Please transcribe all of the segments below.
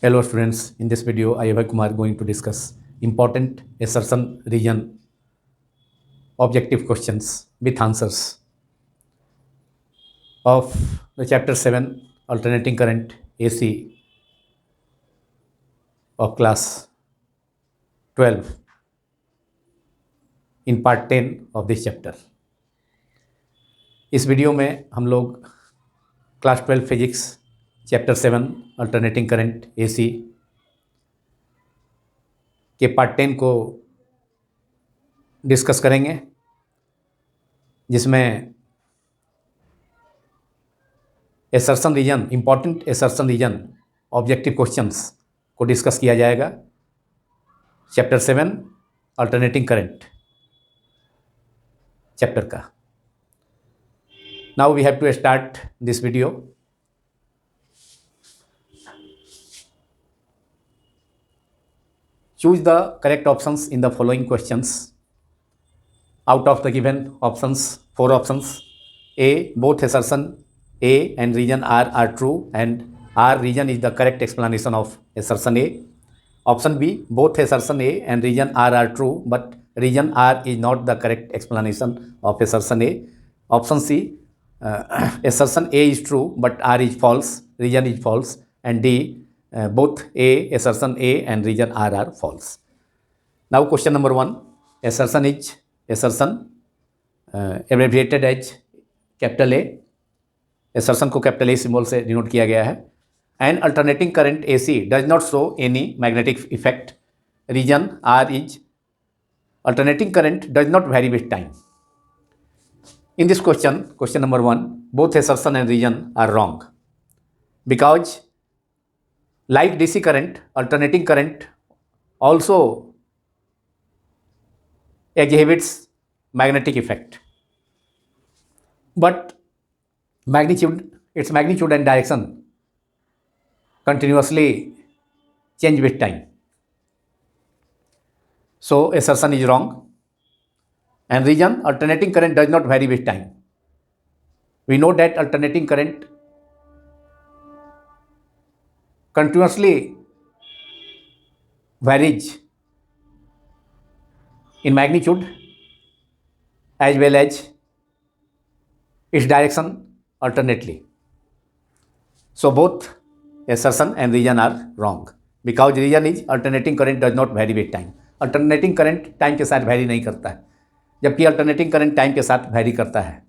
Hello students, in this video I Abhay Kumar going to discuss important assertion region objective questions with answers of the chapter 7 alternating current AC of class 12 in part 10 of this chapter. इस video में हम लोग class 12 physics chapter 7 alternating current AC के part 10 को discuss करेंगे, जिसमें assertion reason, important assertion reason objective questions को discuss किया जाएगा चैप्टर 7 अल्टरनेटिंग करंट चैप्टर का. Now we have to start this video. Choose the correct options in the following questions. Out of the given options, 4 options: A, both assertion A and region R are true and R region is the correct explanation of assertion A. Option B, both assertion A and region R are true but region R is not the correct explanation of assertion A. Option C, assertion A is true but R is false, region is false. And D, both A, assertion A and region R are false. Now question number 1, assertion is assertion abbreviated as capital A. assertion को capital A symbol से denote किया गया है. And alternating current AC does not show any magnetic effect. Region R is alternating current does not vary with time. In this question number 1, both assertion and region are wrong because like DC current, alternating current also exhibits magnetic effect, but its magnitude and direction continuously change with time. So assertion is wrong. And region, alternating current does not vary with time. We know that alternating current continuously varies in magnitude as well as its direction alternately. So both assertion and region are wrong because region is alternating current does not vary with time. Alternating current time के साथ vary नहीं करता है, जबकि alternating current time के साथ vary करता है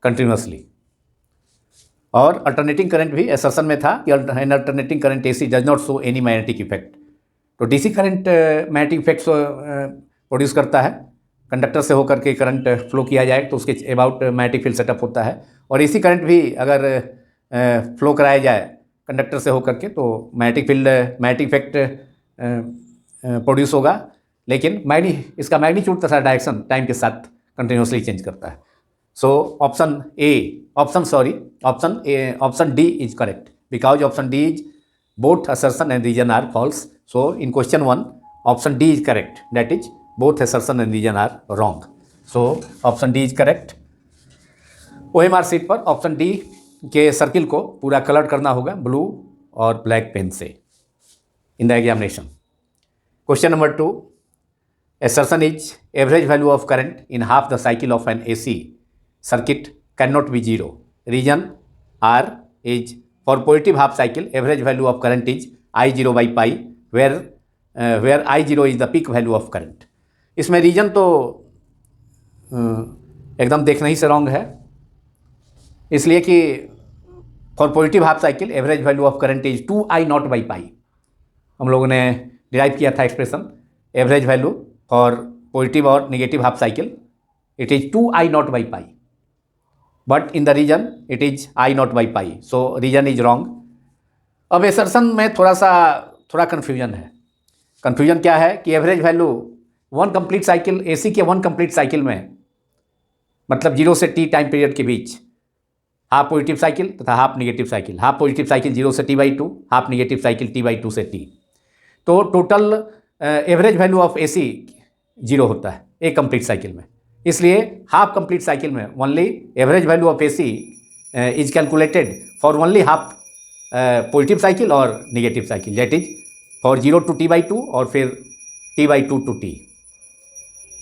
कंटिन्यूसली. और अल्टरनेटिंग करंट भी असर्शन में था कि alternating current AC does not show any magnetic effect. तो DC current magnetic effects produce करता है. कंडक्टर से होकर के करंट फ्लो किया जाए तो उसके अबाउट मैग्नेटिक फील्ड सेटअप होता है. और एसी करंट भी अगर फ्लो कराया जाए कंडक्टर से होकर के तो मैग्नेटिक इफेक्ट प्रोड्यूस होगा, लेकिन इसका मैग्नीट्यूड तथा डायरेक्शन टाइम के साथ कंटिन्यूसली चेंज करता है. So option D is correct because option D is both assertion and reason are false. So in question 1 option D is correct, that is both assertion and reason are wrong. So option D is correct. OMR sheet पर option D के circle को पूरा colour करना होगा blue और black pen से in the examination. Question number 2, assertion is average value of current in half the cycle of an AC circuit cannot be 0. Region R is for positive half cycle average value of current is I0 by pi where I0 is the peak value of current. इसमें reason तो एकदम देखना ही से wrong है, इसलिए कि for positive half cycle average value of current is 2I0 by pi. हम लोगों ने डिराइव किया था expression average value for positive और negative half cycle, it is 2I0 by pi, but in the reason it is I0 by pi. So reason is wrong. अब assertion में थोड़ा confusion है. कन्फ्यूजन क्या है कि average value one complete cycle AC के one complete cycle में, मतलब 0 से t टाइम पीरियड के बीच हाफ पॉजिटिव साइकिल तथा half negative cycle. Half positive cycle 0 से t/2, half negative cycle t/2 से t. तो total average value of AC 0 होता है एक कंप्लीट साइकिल में. इसलिए हाफ कंप्लीट साइकिल में only average value of AC is calculated for only half positive cycle और negative cycle, that is for 0 to t/2 और फिर t/2 to t।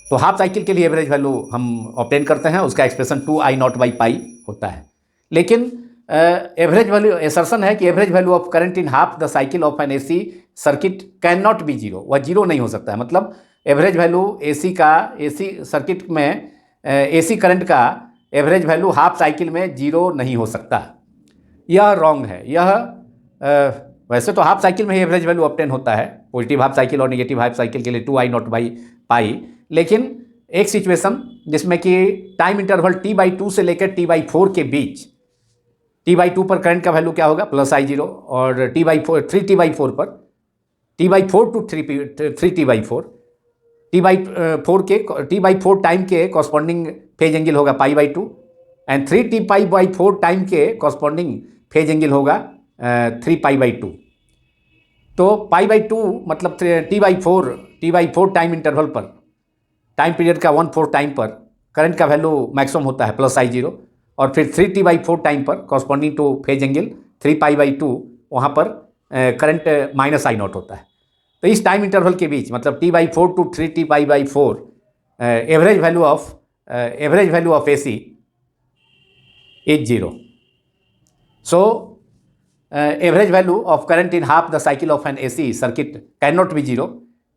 तो हाफ साइकिल के लिए एवरेज वैल्यू हम ऑब्टेन करते हैं, उसका एक्सप्रेशन 2I0/π होता है। लेकिन एवरेज वैल्यू एसर्शन है कि average value of current in half the cycle of N AC circuit can not be zero, वह जीरो नहीं हो सकता है। मतलब एवरेज वैल्यू एसी सर्किट में एसी करंट का एवरेज वैल्यू हाफ साइकिल में जीरो नहीं हो सकता। यह रॉन्ग है। यह वैसे तो हाफ साइकिल में ही एवरेज वैल्यू ऑब्टेन होता है, पॉजिटिव हाफ साइकिल और नेगेटिव हाफ साइकिल के लिए 2I0/π। लेकिन एक सिचुएशन जिसमें कि टाइम इंटरवल t/2 से लेकर t/4 के बीच, t/2 पर करंट का वैल्यू क्या होगा +I0 और t/4 पर t/4 to 3t/4 t/4 time के कॉरस्पॉन्डिंग फेज एंगल होगा π/2 एंड 3t/4 टाइम के कॉरस्पॉन्डिंग फेज एंगल होगा 3π/2। तो π/2 मतलब t/4 टाइम इंटरवल पर, टाइम पीरियड का 1/4 टाइम पर करंट का वैल्यू मैक्सिमम होता है +I0 और फिर 3t/4 टाइम पर कॉरस्पॉन्डिंग टू फेज एंगल 3π/2 वहाँ पर करंट -I0 होता है। तो इस टाइम इंटरवल के बीच मतलब t/4 to 3t/4 average value of AC is 0. So average value of current in half the cycle of an AC circuit cannot be 0.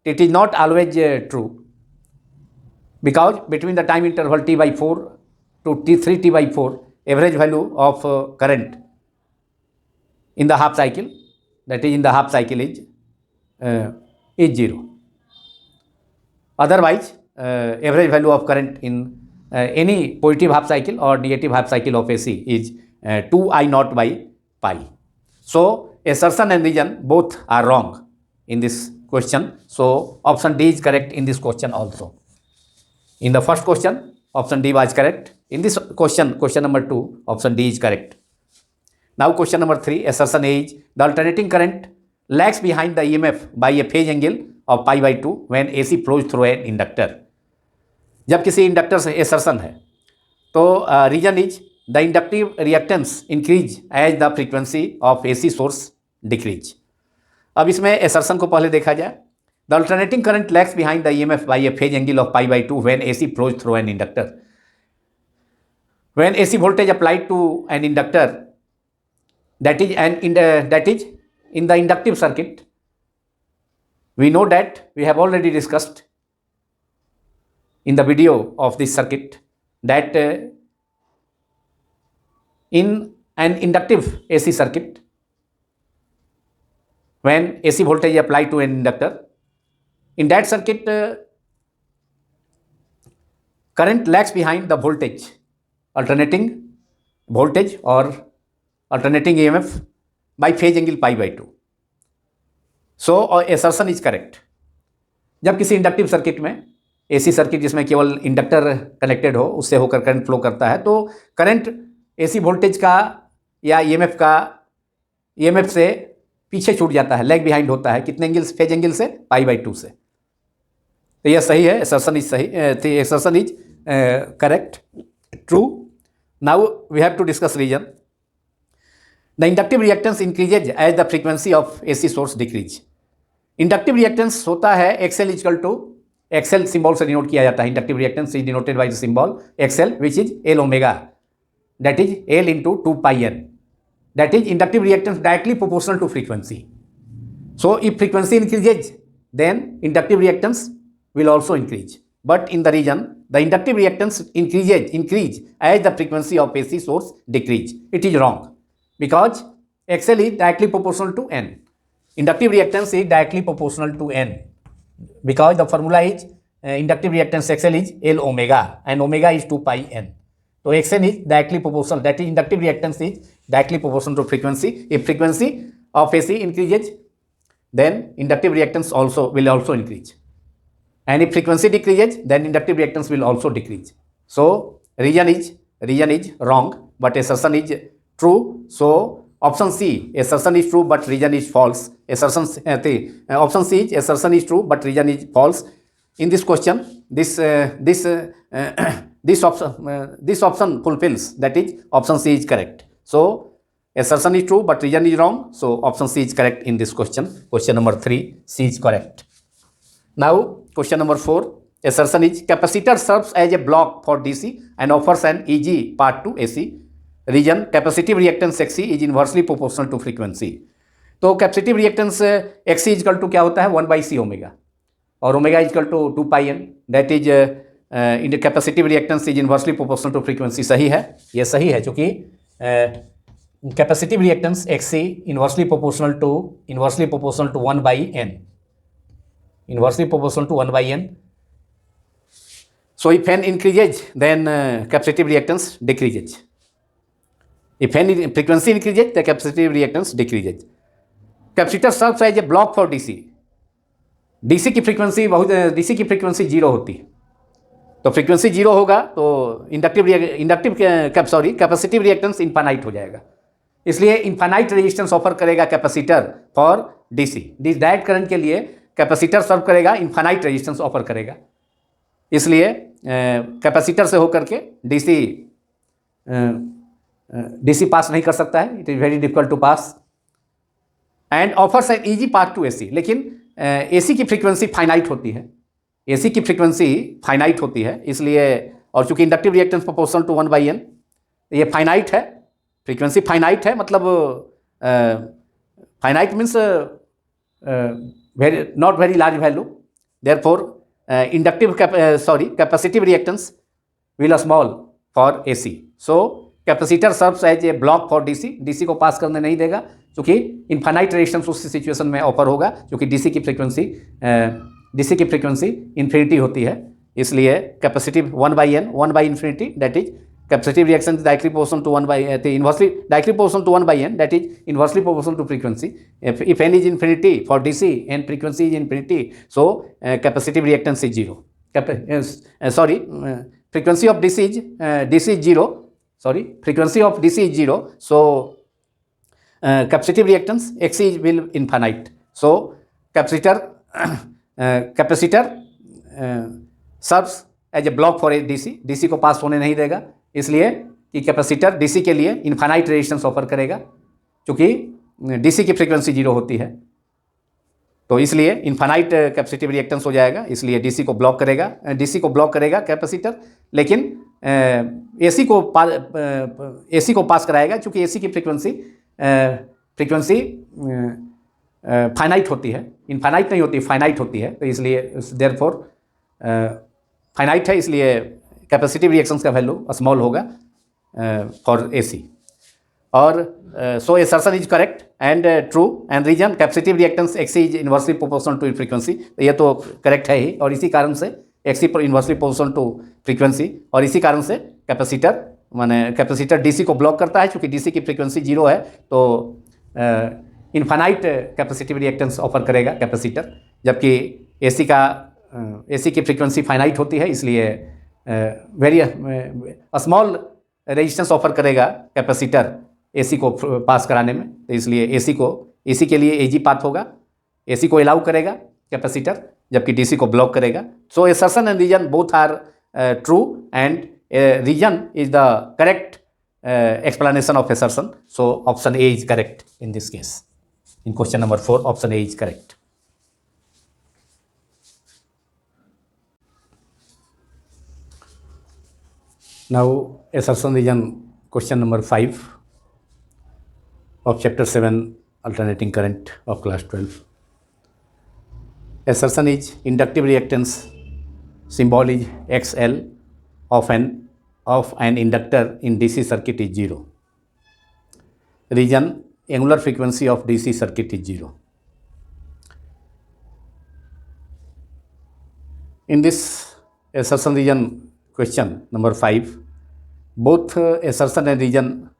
It is not always true, because between the time interval t/4 to 3t/4 average value of current in the half cycle, that is in the half cycle is 0. Otherwise average value of current in any positive half cycle or negative half cycle of AC is 2I0/π. So assertion and reason both are wrong in this question. So option D is correct in this question also. In the first question, option D was correct. In this question number 2, option D is correct. Now question number 3, assertion A is the alternating current lags behind the EMF by a phase angle of π/2 when AC flows through an inductor. जब किसी inductor से assertion है तो reason is the inductive reactance increase as the frequency of AC source decrease. अब इसमें assertion को पहले देखा जाए। The alternating current lags behind the EMF by a phase angle of π/2 when AC flows through an inductor. When AC voltage applied to an inductor, that is in the inductive circuit, we know that we have already discussed in the video of this circuit that in an inductive AC circuit, when AC voltage applied to an inductor, in that circuit current lags behind the voltage, alternating voltage or alternating EMF by phase angle π/2. So assertion is correct. जब किसी inductive circuit में, AC circuit जिसमें केवल inductor connected हो, उससे होकर current flow करता है, तो करंट AC वोल्टेज का या EMF से पीछे छूट जाता है, लैग बिहाइंड होता है। कितने एंगल, फेज एंगल से, π/2 से। तो यह सही है, assertion is सही, assertion is correct, true. Now we have to discuss reason. The inductive reactance increases as the frequency of AC source decrease. Inductive reactance होता है XL equal to, XL symbol से डिनोट किया जाता है। Inductive reactance is denoted by the symbol XL which is L omega, that is L into 2πn. That is inductive reactance directly proportional to frequency. So if frequency increases, then inductive reactance will also increase. But in the region, the inductive reactance increase as the frequency of AC source decrease. It is wrong, because XL is directly proportional to N. Inductive reactance is directly proportional to N, because the formula is inductive reactance XL is L omega and omega is 2πn. So Xn is directly proportional, that is inductive reactance is directly proportional to frequency. If frequency of AC increases, then inductive reactance will also increase. And if frequency decreases, then inductive reactance will also decrease. So reason is wrong, but assertion is true. So option C, assertion is true but reason is false. Option C is assertion is true but reason is false. In this question, this option fulfills, that is option C is correct. So assertion is true but reason is wrong, so option C is correct in this question. Question number 3, C is correct. Now question number 4, assertion is capacitor serves as a block for DC and offers an EG part to AC. Reason capacitive reactance XC is inversely proportional to frequency. तो capacitive reactance XC is equal to क्या होता है 1/C omega और omega is equal to 2πn, that is in capacitive reactance is inversely proportional to frequency. सही है, ये सही है क्योंकि capacitive reactance XC inversely proportional to 1/n, inversely proportional to 1/n. So if n increases, then capacitive reactance decreases. If n frequency increases, the capacitive reactance decreases. Capacitor serves as a block for DC. DC की frequency 0 होती है, तो frequency 0 होगा तो capacitive reactance infinite हो जाएगा. इसलिए infinite resistance offer करेगा capacitor for DC. Direct current के लिए कैपेसिटर सर्व करेगा, इनफाइनाइट रेजिस्टेंस ऑफर करेगा. इसलिए कैपेसिटर से होकर के DC पास नहीं कर सकता है, it is very difficult to pass. And offers an easy path to AC. लेकिन AC की फ्रीक्वेंसी फाइनाइट होती है, AC की फ्रीक्वेंसी फाइनाइट होती है. इसलिए और चूंकि inductive reactance proportional to 1/n, ये फाइनाइट है, फ्रीक्वेंसी फाइनाइट है, मतलब finite means not very large value. Therefore capacitive reactance will small for AC. So capacitor serves as a block for DC को पास करने नहीं देगा क्योंकि इनफाइनाइट रेजिस्टेंस उस सिचुएशन में ऑफर होगा क्योंकि DC की फ्रीक्वेंसी इन्फिनिटी होती है. इसलिए capacitive 1/n, that is capacitive reaction is directly proportional to 1/n, inversely directly proportional to 1/n, that is inversely proportional to frequency. If n is infinity for DC and frequency is infinity, so capacitive reactance is 0. Frequency of DC is 0. Frequency of DC is 0. So capacitive reactance XC will infinite. So capacitor serves as a block for a DC को पास होने नहीं देगा. इसलिए कि capacitor DC के लिए infinite resistance offer करेगा क्योंकि DC की फ्रीक्वेंसी 0 होती है, तो इसलिए इनफाइनाइट कैपेसिटिव रिएक्टेंस हो जाएगा. इसलिए DC को ब्लॉक करेगा कैपेसिटर, लेकिन AC को पास कराएगा क्योंकि AC की फ्रीक्वेंसी फाइनाइट होती है, इनफाइनाइट नहीं होती, फाइनाइट होती है. तो इसलिए देयरफॉर फाइनाइट है, इसलिए कैपेसिटिव रिएक्शंस का वैल्यू स्मॉल होगा फॉर AC. और so assertion is correct and true. And reason capacitive reactance XC is inversely proportional to frequency. ये तो करेक्ट है ही, और इसी कारण से XC पर इनवर्सली प्रोपोर्शनल टू फ्रीक्वेंसी, और इसी कारण से कैपेसिटर DC को ब्लॉक करता है क्योंकि DC की फ्रीक्वेंसी 0 है, तो इनफाइनाइट कैपेसिटिव रिएक्टेंस ऑफर करेगा कैपेसिटर, जबकि AC की फ्रीक्वेंसी फाइनाइट होती है. इसलिए वेरी स्मॉल रेजिस्टेंस ऑफर करेगा कैपेसिटर AC को पास कराने में. तो इसलिए AC के लिए AG पाथ होगा, AC को अलाउ करेगा कैपेसिटर, जबकि DC को ब्लॉक करेगा. So assertion and reason both are true and reason is the correct explanation of assertion. So option A is correct in this case. In question number 4, option A is correct. Now assertion reason question number 5 of chapter 7 alternating current of class 12. Assertion is inductive reactance symbol is XL of an inductor in DC circuit is 0. Reason angular frequency of DC circuit is 0. In this assertion reason question number 5, both assertion and reason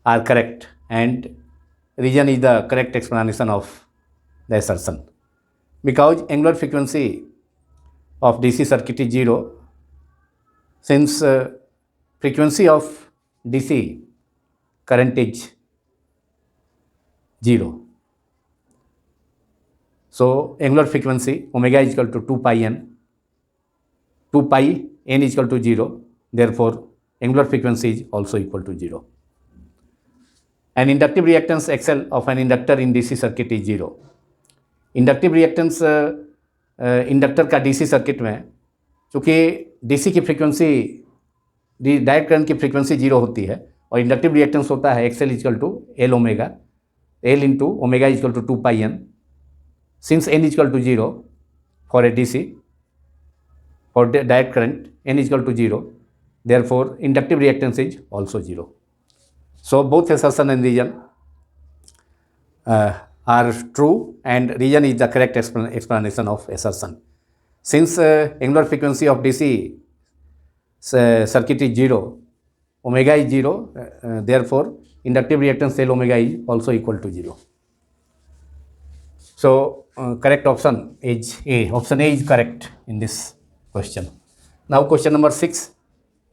are correct, and reason is the correct explanation of the assertion, because angular frequency of DC circuit is 0. Since frequency of DC current is 0, so angular frequency omega is equal to 2 pi n is equal to 0. Therefore angular frequency is also equal to 0. and inductive reactance XL of an inductor in DC circuit is 0. Inductive reactance inductor का DC circuit में, चूँकि DC की frequency direct current की frequency 0 होती है और inductive reactance होता है XL is equal to L omega, L into omega is equal to 2πn, since n is equal to 0 for a DC, for direct current n is equal to 0, therefore inductive reactance is also 0. So both assertion and reason are true, and reason is the correct explanation of assertion. Since angular frequency of DC circuit is 0, omega is 0, therefore inductive reactance L omega is also equal to 0. So correct option is A. Option A is correct in this question. Now question number 6.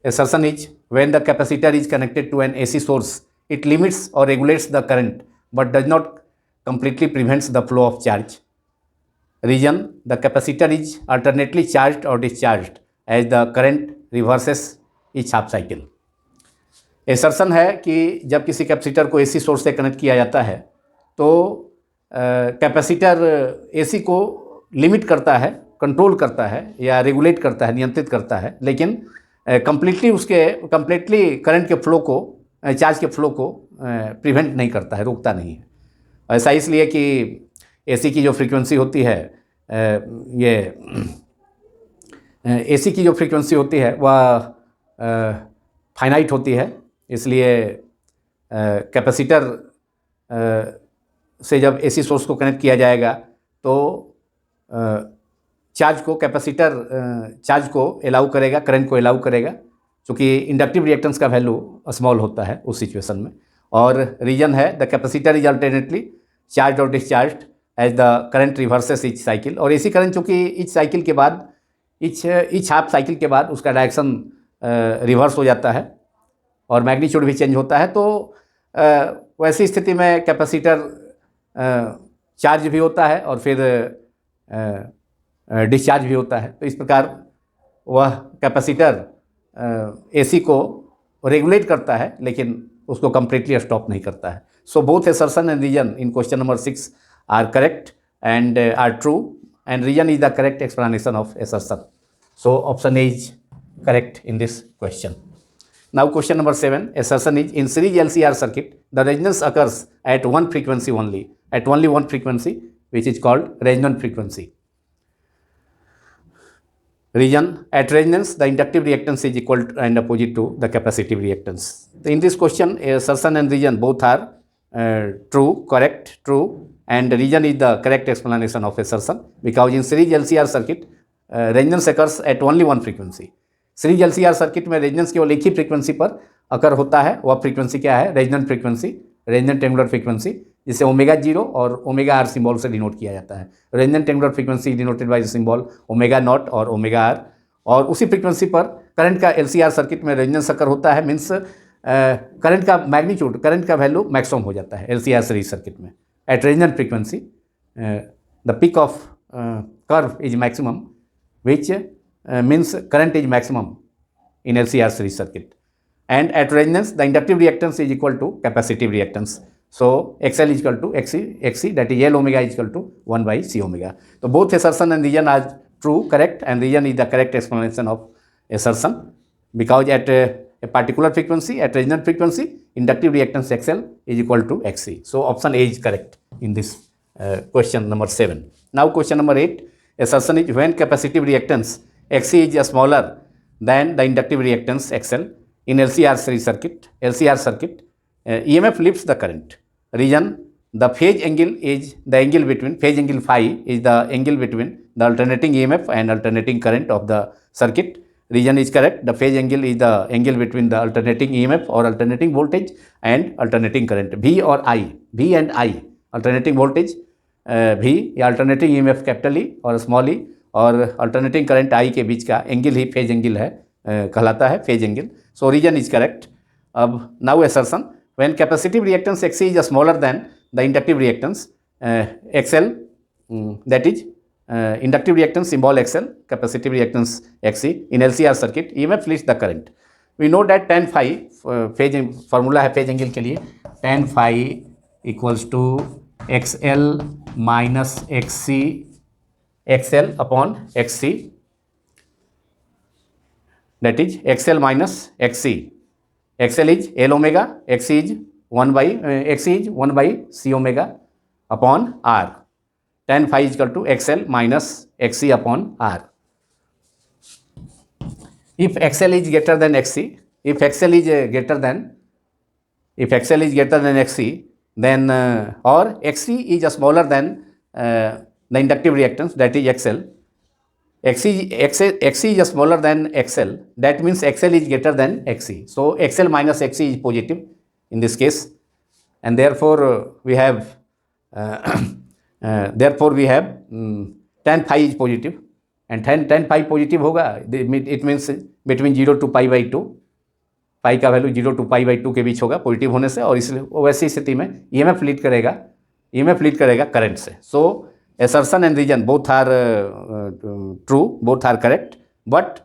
Assertion is, when the capacitor is connected to an AC source, it limits or regulates the current but does not completely prevents the flow of charge. Reason, the capacitor is alternately charged or discharged as the current reverses each half cycle. Assertion है कि जब किसी capacitor को AC source से connect किया जाता है तो कैपेसिटर AC को लिमिट करता है, कंट्रोल करता है या रेगुलेट करता है, नियंत्रित करता है, लेकिन कंप्लीटली करंट के फ्लो को, चार्ज के फ्लो को प्रिवेंट नहीं करता है, रोकता नहीं है। ऐसा इसलिए कि एसी की जो फ्रीक्वेंसी होती है, ये एसी की जो फ्रीक्वेंसी होती है वह फाइनाइट होती है, इसलिए कैपेसिटर से जब एसी सोर्स को कनेक्ट किया जाएगा तो चार्ज को कैपेसिटर चार्ज को अलाउ करेगा, करंट को अलाउ करेगा, क्योंकि इंडक्टिव रिएक्टेंस का वैल्यू स्मॉल होता है उस सिचुएशन में। और रीजन है the capacitor is alternately charge और discharge as the current reverses each cycle. और एसी करंट चूँकि ईच साइकिल के बाद ईच हाफ साइकिल के बाद उसका डायरेक्शन रिवर्स हो जाता है और मैग्नीट्यूड भी चेंज होता है, तो वैसी स्थिति में कैपेसिटर चार्ज भी होता है और फिर डिस्चार्ज भी होता है। तो इस प्रकार वह कैपेसिटर एसी को रेगुलेट करता है लेकिन उसको कंप्लीटली स्टॉप नहीं करता है। So both assertion and reason in question number 6 are correct and are true, and reason is the correct explanation of assertion. So option A is correct in this question. Now question number 7. Assertion is, in series LCR circuit the resonance occurs at one frequency only, at only one frequency, which is called resonant frequency. Reason, at resonance the inductive reactance is equal to and opposite to the capacitive reactance. In this question assertion and reason both are true, correct, true, and reason is the correct explanation of assertion, because in series LCR circuit resonance occurs at only one frequency. Series LCR circuit में resonance केवल एक ही frequency पर अकर होता है। वह frequency क्या है? Resonant frequency, resonant angular frequency, जिसे ओमेगा 0 और ओमेगा आर सिंबल से डिनोट किया जाता है। Resonant angular frequency denoted by symbol omega nought और ओमेगा आर, और उसी फ्रीक्वेंसी पर करंट का LCR सर्किट में रेजोनेंस अकर होता है, मीन्स करंट का मैग्नीट्यूड, करंट का वैल्यू मैक्सिमम हो जाता है LCR सीरीज सर्किट में। At resonant frequency the peak of curve is maximum, which means current is maximum in LCR series circuit, and at resonance the inductive reactance is equal to capacitive reactance. So XL is equal to XC, that is L omega is equal to 1 by C omega. So both assertion and reason are true, correct, and reason is the correct explanation of assertion, because at a particular frequency, at resonant frequency, inductive reactance XL is equal to XC. So option A is correct in this question number 7. Now question number 8. Assertion is, when capacitive reactance XC is smaller than the inductive reactance XL in LCR series circuit, EMF lifts the current. Reason, the phase angle is the angle between, phase angle phi is the angle between the alternating EMF and alternating current of the circuit. Reason is correct. The phase angle is the angle between the alternating EMF or alternating voltage and alternating current. V और I, V and I, alternating voltage V या alternating EMF capital E और small e और alternating current I के बीच का angle ही phase angle है, कहलाता है phase angle. So reason is correct. अब now assertion, when capacitive reactance XC is smaller than the inductive reactance XL, that is inductive reactance symbol XL, capacitive reactance XC in LCR circuit, EMF leads the current. We know that tan phi phase formula है phase angle के लिए, tan phi equals to XL minus XC, XL upon XC, that is XL minus XC. XL is L omega, XC is 1 by C omega upon R. Tan phi is equal to XL minus XC upon R. If XL is greater than XC, if XL is greater than XC, then or XC is smaller than the inductive reactance, that is XL. XC is smaller than XL, that means XL is greater than XC. So XL minus XC is positive in this case, and therefore we have tan phi is positive, and tan phi positive होगा, it means between 0 to pi by 2, पाई का value 0 to pi by 2 के बीच होगा positive होने से, और इसलिए वैसी स्थिति में EMF लीड करेगा करंट से. सो assertion and reason both are true, both are correct, but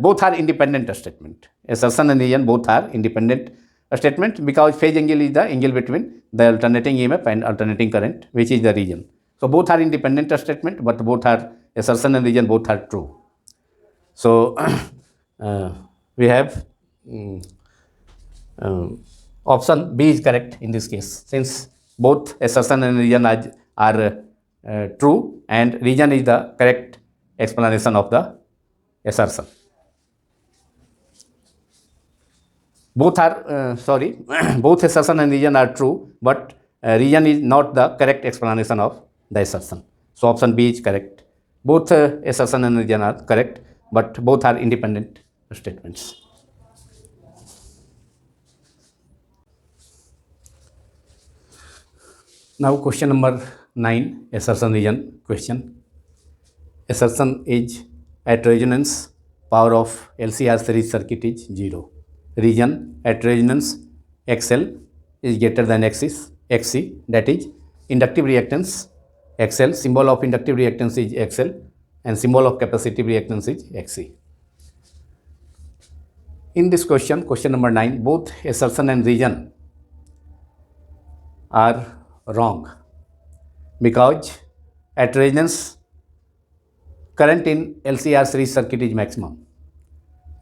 both are independent statement. Assertion and reason both are independent statement, because phase angle is the angle between the alternating EMF and alternating current, which is the reason. So both are independent statement, but both are assertion and reason both are true. So we have option B is correct in this case, since both assertion and reason are true, and reason is the correct explanation of the assertion. Both assertion and reason are true, but reason is not the correct explanation of the assertion. So option B is correct. Both assertion and reason are correct, but both are independent statements. Now question number 9, assertion reason question. Assertion is at resonance power of LCR series circuit is 0. Reason at resonance XL is greater than XC, that is inductive reactance XL, symbol of inductive reactance is XL, and symbol of capacitive reactance is XC. In this question number 9, both assertion and reason are wrong, because at resonance current in LCR series circuit is maximum.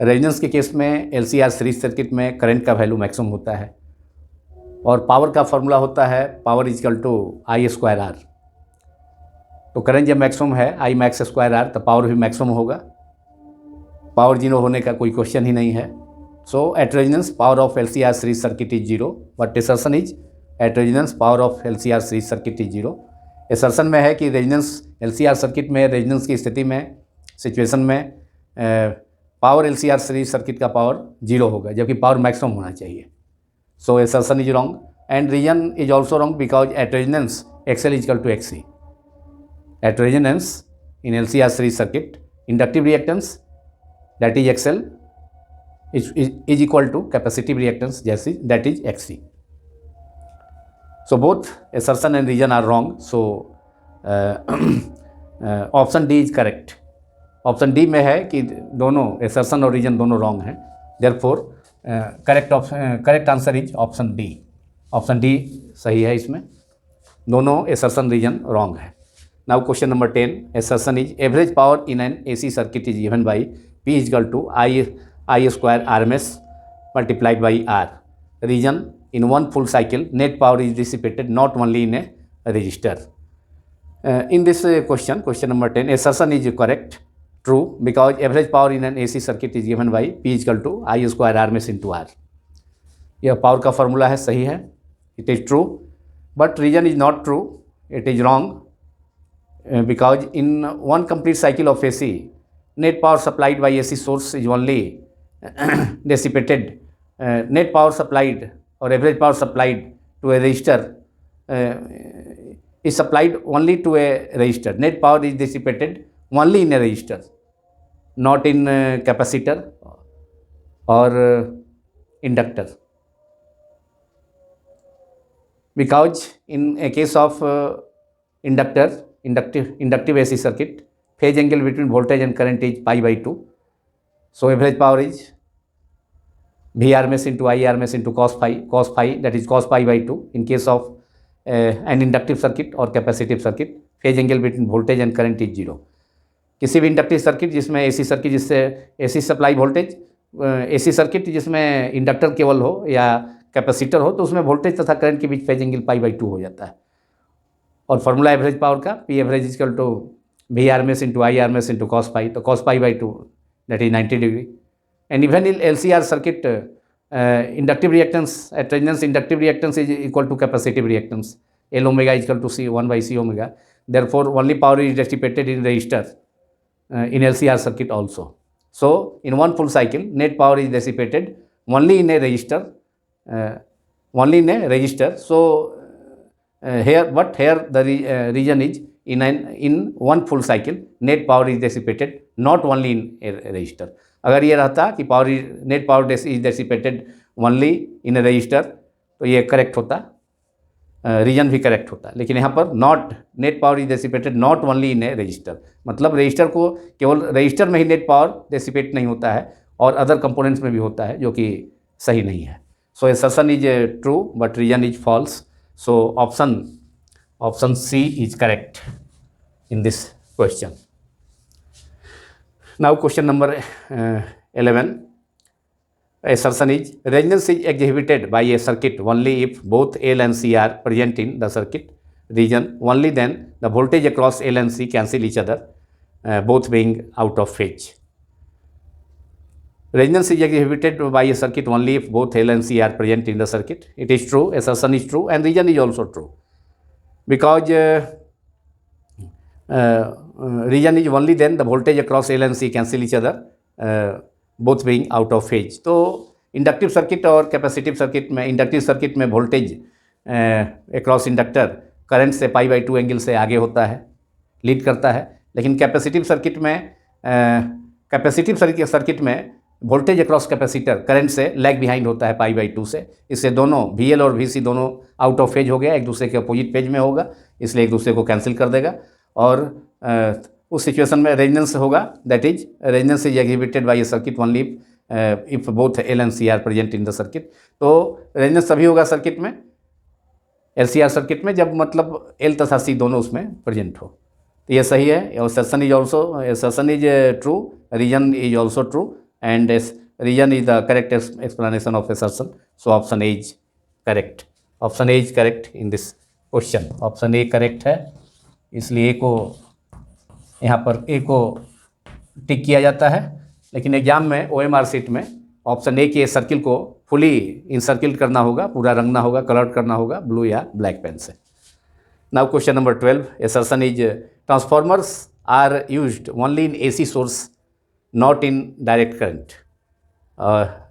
Resonance के case में LCR series circuit में current का value maximum होता है, और power का formula होता है power is equal to I²R. तो करंट जब मैक्सिमम है I max²R, तो पावर भी मैक्सिमम होगा. पावर 0 होने का कोई क्वेश्चन ही नहीं है. So at resonance power of LCR series circuit is 0, but assertion is at resonance power of LCR series circuit is 0. assertion में है कि रेजोनेंस LCR सर्किट में रेजोनेंस की स्थिति में सिचुएशन में पावर LCR सीरीज सर्किट का पावर 0 होगा, जबकि पावर मैक्सिमम होना चाहिए. So assertion is wrong, and reason is also wrong, because at resonance XL is equal to XC. At resonance in LCR series circuit inductive reactance that is XL is equal to capacitive reactance that is XC. So both assertion and reason are wrong. So option D is correct. Option D में है कि दोनों assertion और reason दोनों wrong हैं. Therefore correct answer is option D. Option D सही है, इसमें दोनों assertion reason wrong है. Now question number 10, assertion is average power in an AC circuit is given by P is equal to I square RMS multiplied by R. Reason, in one full cycle net power is dissipated not only in a resistor. In this question number 10, assertion is correct, true, because average power in an AC circuit is given by P is equal to I square RMS into R. यह power का formula है, सही है, it is true, but reason is not true, it is wrong, because in one complete cycle of AC, net power supplied by AC source is only dissipated. Net power supplied or average power supplied to a resistor is supplied only to a resistor. Net power is dissipated only in a resistor, not in capacitor or inductor. Because in a case of inductive AC circuit, phase angle between voltage and current is pi by 2, So average power is V RMS into I RMS into cos phi, that is cos pi by 2 in case of an inductive circuit or capacitive circuit. Phase angle between voltage and current is 0. किसी भी inductive circuit जिसमें AC circuit जिससे AC supply voltage, AC circuit जिसमें inductor केवल हो या capacitor हो, तो उसमें वोल्टेज तथा करंट के बीच फेज एंगल पाई बाई 2 हो जाता है. और फार्मूला एवरेज पावर का P average equal to V R M S into I R M S into cos pi, तो cos pi by 2 that is 90 degree. And even in L C R circuit inductive reactance at resonance, inductive reactance is equal to capacitive reactance, L omega is equal to C 1 by C omega. Therefore only power is dissipated in resistor in LCR circuit also. So in one full cycle net power is dissipated only in a resistor, So here the region is in one full cycle net power is dissipated not only in a resistor. अगर ये रहता कि net power is dissipated only in A register, तो ये correct होता, reason भी correct होता. लेकिन यहाँ पर not net power is dissipated not only in A register, मतलब रजिस्टर को केवल रजिस्टर में ही नेट पावर डेसिपेट नहीं होता है और अदर कंपोनेंट्स में भी होता है, जो कि सही नहीं है. So assertion is true but reason is false. So option C is correct in this question. Now question number 11. Assertion is resonance is exhibited by a circuit only if both L and C are present in the circuit region. Only then the voltage across L and C cancel each other, both being out of phase. Resonance is exhibited by a circuit only if both L and C are present in the circuit. It is true, assertion is true, and reason is also true, because region is only then the voltage across L and C cancel each other, both being out of phase. तो inductive circuit और capacitive circuit में, inductive circuit में voltage across inductor current से पाई by 2 angle से आगे होता है, lead करता है. लेकिन कैपेसिटिव सर्किट में वोल्टेज अक्रॉस कैपेसिटर करंट से लैग बिहाइंड होता है पाई बाई 2 से. इससे दोनों VL और VC दोनों आउट ऑफ फेज हो गया, एक दूसरे के अपोजिट फेज में होगा, इसलिए एक दूसरे को कैंसिल कर देगा. और उस सिचुएशन में रेजोनेंस होगा, that is resonance is exhibited by a circuit only if both L and C are present in the circuit. तो रेजोनेंस तभी होगा सर्किट में, LCR सर्किट में, जब मतलब L तथा C दोनों उसमें प्रेजेंट हो. तो ये सही है. और assertion is true, reason is also true, and reason is the correct explanation of assertion. So option A is correct. Option A is correct in this question. Option A correct है, इसलिए को यहाँ पर ए को टिक किया जाता है. लेकिन एग्जाम में OMR सीट में ऑप्शन ए के सर्किल को फुली इंसर्किल करना होगा, पूरा रंगना होगा, कलर करना होगा ब्लू या ब्लैक पेन से. Now question number 12. Assertion is transformers are used only in AC source not in direct current.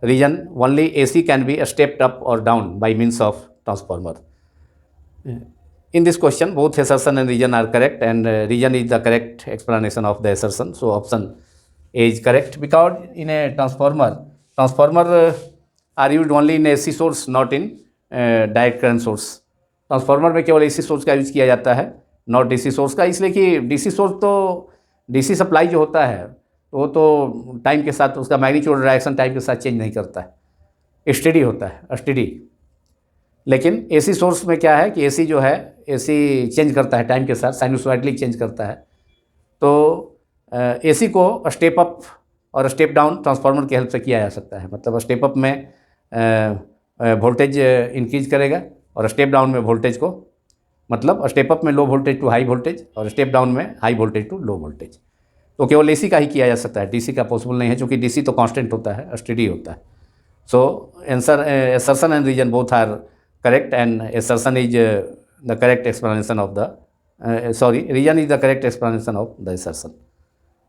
Reason only AC can be stepped up और down by means of transformer. In this question, both assertion and reason are correct, and reason is the correct explanation of the assertion. So option A is correct, because in a transformer are used only in AC source, not in direct current source. Transformer में केवल AC source का use किया जाता है, not DC source का. इसलिए कि DC source तो DC सप्लाई जो होता है वो तो टाइम के साथ उसका मैग्नीट्यूड डायरेक्शन टाइम के साथ चेंज नहीं करता है, स्टेडी होता है, स्टेडी. लेकिन AC सोर्स में क्या है कि AC जो है AC चेंज करता है टाइम के साथ, साइनोसॉइडली चेंज करता है. तो AC को स्टेप अप और स्टेप डाउन ट्रांसफार्मर की हेल्प से किया जा सकता है. मतलब स्टेप अप में वोल्टेज इंक्रीज करेगा और स्टेप डाउन में वोल्टेज को, मतलब स्टेप अप में low voltage to high voltage और स्टेप डाउन में high voltage to low voltage. तो केवल AC का ही किया जा सकता है, DC का पॉसिबल नहीं है, क्योंकि DC तो कांस्टेंट होता है, स्टेडी होता है. So answer assertion and reason both are correct, and assertion is the correct explanation of the reason is the correct explanation of the assertion.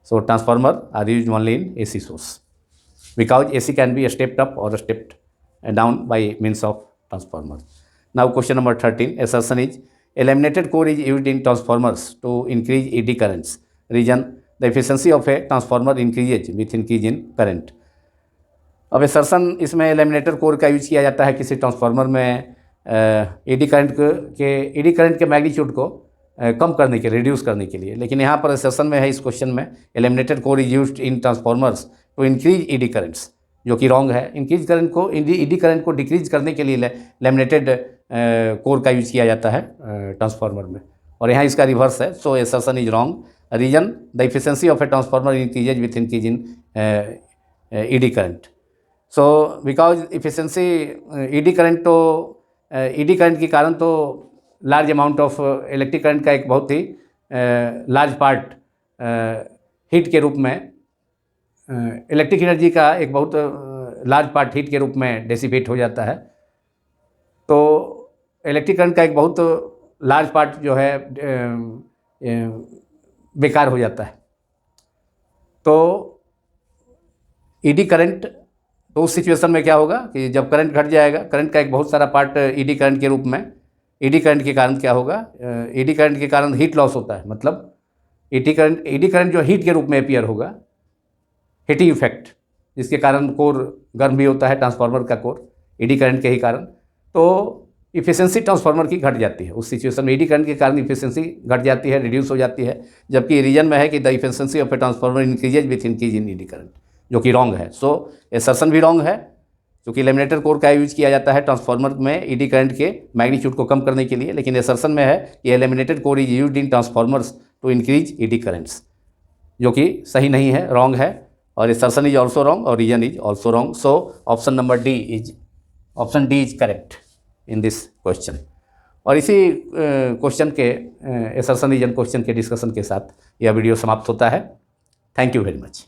So transformer are used only in AC source, because AC can be stepped up or stepped down by means of transformer. Now question number 13. Assertion is eliminated core is used in transformers to increase ED currents. Reason, the efficiency of a transformer increases with increase in current. अब assertion इसमें eliminator core का use किया जाता है किसी transformer में eddy current के magnitude को कम करने के, रिड्यूस करने के लिए. लेकिन यहाँ पर assertion में है, इस क्वेश्चन में, eliminated core is used in transformers to increase eddy currents, जो कि रॉन्ग है। इंक्रीज करंट को ईडी करंट को डिक्रीज करने के लिए लैमिनेटेड कोर का यूज किया जाता है ट्रांसफार्मर में, और यहाँ इसका रिवर्स है। So assertion is wrong. Reason, the efficiency of a transformer increases with increase in eddy current. So because efficiency eddy current, तो ईडी करंट के कारण तो large amount of electric current का एक बहुत ही लार्ज पार्ट हीट के रूप में, इलेक्ट्रिक एनर्जी का एक बहुत लार्ज पार्ट हीट के रूप में डेसिपेट हो जाता है। तो इलेक्ट्रिक करंट का एक बहुत लार्ज पार्ट जो है बेकार हो जाता है। तो ईडी करंट, तो उस सिचुएशन में क्या होगा कि जब करंट घट जाएगा, करंट का एक बहुत सारा पार्ट ईडी करंट के रूप में, ईडी करंट के कारण क्या होगा, ईडी करंट के कारण हीट लॉस होता है। मतलब ईडी करंट जो हीट के रूप में अपीयर होगा, हीटिंग इफेक्ट, जिसके कारण कोर गर्म भी होता है, ट्रांसफार्मर का कोर, ईडी करंट के ही कारण। तो इफिशिएंसी ट्रांसफार्मर की घट जाती है उस सिचुएशन में, ईडी करंट के कारण इफिशिएंसी घट जाती है, रिड्यूस हो जाती है। जबकि रीजन में है कि the efficiency of a transformer increases with increase in eddy current, जो कि रॉन्ग है। सो असर्शन भी रॉन्ग है, क्योंकि लैमिनेटेड कोर का यूज किया जाता है ट्रांसफार्मर में ईडी करंट के मैग्नीट्यूड को कम करने के लिए, लेकिन असर्शन में है कि laminated core is used in transformers to increase eddy currents, जो कि सही नहीं है, रॉन्ग है। और असर्शन इज ऑल्सो रॉन्ग और reason is also wrong. So option D is correct in this question. और इसी क्वेश्चन के असर्शन रीजन क्वेश्चन के डिस्कशन के साथ यह वीडियो समाप्त होता है। Thank you very much.